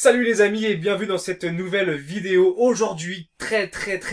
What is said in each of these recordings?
Salut les amis et bienvenue dans cette nouvelle vidéo. Aujourd'hui, très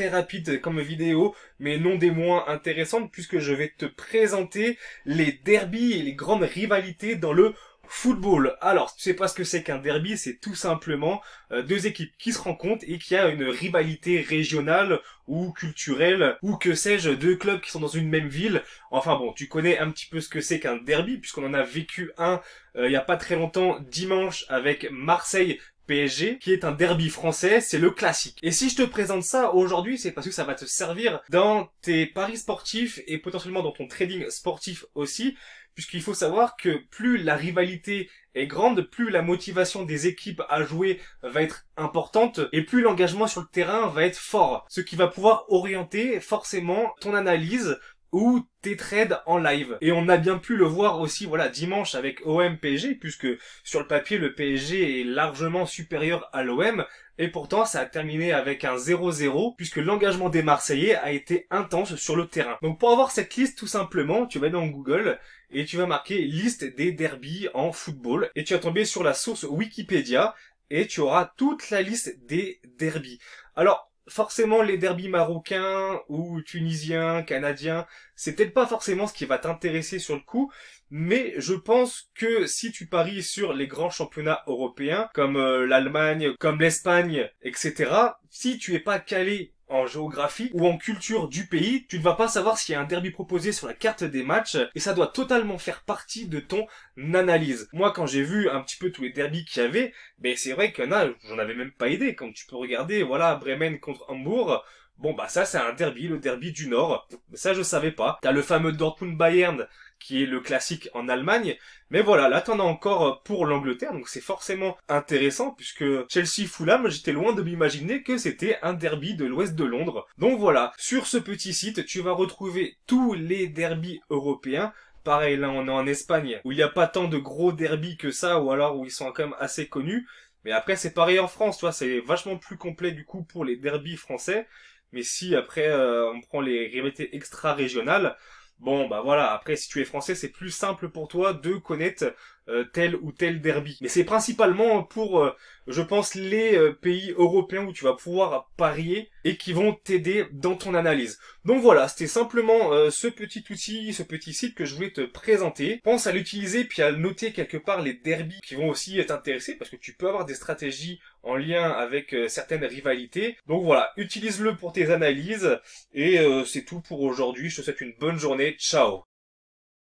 rapide comme vidéo, mais non des moins intéressantes puisque je vais te présenter les derbys et les grandes rivalités dans le football. Alors, tu sais pas ce que c'est qu'un derby, c'est tout simplement deux équipes qui se rencontrent et qui a une rivalité régionale ou culturelle ou que sais-je, deux clubs qui sont dans une même ville. Enfin bon, tu connais un petit peu ce que c'est qu'un derby puisqu'on en a vécu un il y a pas très longtemps dimanche avec Marseille PSG, qui est un derby français, c'est le classique. Et si je te présente ça aujourd'hui, c'est parce que ça va te servir dans tes paris sportifs et potentiellement dans ton trading sportif aussi, puisqu'il faut savoir que plus la rivalité est grande, plus la motivation des équipes à jouer va être importante et plus l'engagement sur le terrain va être fort. Ce qui va pouvoir orienter forcément ton analyse ou tes trades en live. Et on a bien pu le voir aussi, voilà, dimanche avec OM PSG, puisque sur le papier, le PSG est largement supérieur à l'OM, et pourtant ça a terminé avec un 0-0, puisque l'engagement des Marseillais a été intense sur le terrain. Donc pour avoir cette liste, tout simplement, tu vas dans Google, et tu vas marquer liste des derbies en football, et tu vas tomber sur la source Wikipédia, et tu auras toute la liste des derbies. Alors, forcément, les derbys marocains ou tunisiens, canadiens, c'est peut-être pas forcément ce qui va t'intéresser sur le coup, mais je pense que si tu paries sur les grands championnats européens, comme l'Allemagne, comme l'Espagne, etc., si tu es pas calé en géographie ou en culture du pays, tu ne vas pas savoir s'il y a un derby proposé sur la carte des matchs et ça doit totalement faire partie de ton analyse. Moi, quand j'ai vu un petit peu tous les derbys qu'il y avait, ben c'est vrai qu'il y en a, j'en avais même pas idée. Comme tu peux regarder, voilà, Bremen contre Hambourg. Bon, bah ça, c'est un derby, le derby du Nord. Ça, je savais pas. T'as le fameux Dortmund-Bayern, qui est le classique en Allemagne. Mais voilà, là t'en as encore pour l'Angleterre, donc c'est forcément intéressant, puisque Chelsea-Fulham, j'étais loin de m'imaginer que c'était un derby de l'ouest de Londres. Donc voilà, sur ce petit site, tu vas retrouver tous les derbys européens. Pareil, là on est en Espagne, où il n'y a pas tant de gros derbys que ça, ou alors où ils sont quand même assez connus. Mais après c'est pareil en France, tu vois, c'est vachement plus complet du coup pour les derbys français. Mais si après on prend les rivalités extra-régionales, bon, bah voilà, après si tu es français, c'est plus simple pour toi de connaître tel ou tel derby. Mais c'est principalement pour, je pense, les pays européens où tu vas pouvoir parier et qui vont t'aider dans ton analyse. Donc voilà, c'était simplement ce petit outil, ce petit site que je voulais te présenter. Pense à l'utiliser puis à noter quelque part les derbies qui vont aussi t'intéresser parce que tu peux avoir des stratégies en lien avec certaines rivalités. Donc voilà, utilise-le pour tes analyses et c'est tout pour aujourd'hui. Je te souhaite une bonne journée. Ciao.